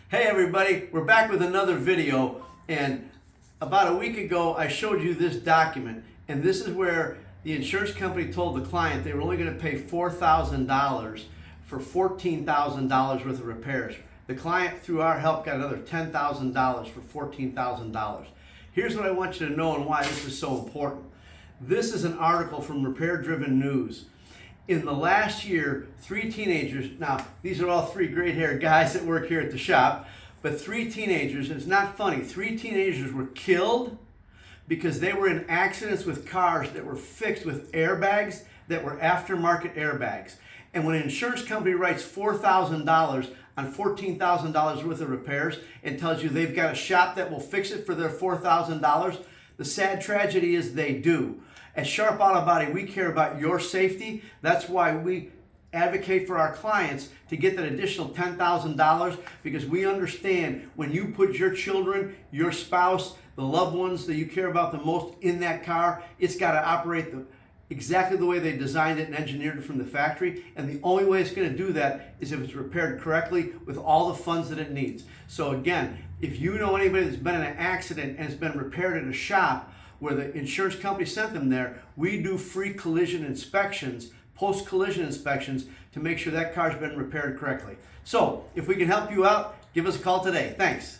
Hey everybody, we're back with another video, and about a week ago I showed you this document, and this is where the insurance company told the client they were only going to pay $4,000 for $14,000 worth of repairs. The client, through our help, got another $10,000 for $14,000. Here's what I want you to know and why this is so important. This is an article from Repair Driven News. In the last year, 3 teenagers, now these are all 3 gray-haired guys that work here at the shop, but 3 teenagers, and it's not funny, 3 teenagers were killed because they were in accidents with cars that were fixed with airbags that were aftermarket airbags. And when an insurance company writes $4,000 on $14,000 worth of repairs and tells you they've got a shop that will fix it for their $4,000, the sad tragedy is they do. At Sharp Auto Body, we care about your safety. That's why we advocate for our clients to get that additional $10,000, because we understand when you put your children, your spouse, the loved ones that you care about the most in that car, it's got to operate exactly the way they designed it and engineered it from the factory. And the only way it's going to do that is if it's repaired correctly with all the funds that it needs. So again, if you know anybody that's been in an accident and it's been repaired at a shop where the insurance company sent them there, we do free collision inspections, post-collision inspections, to make sure that car's been repaired correctly. So if we can help you out, give us a call today. Thanks.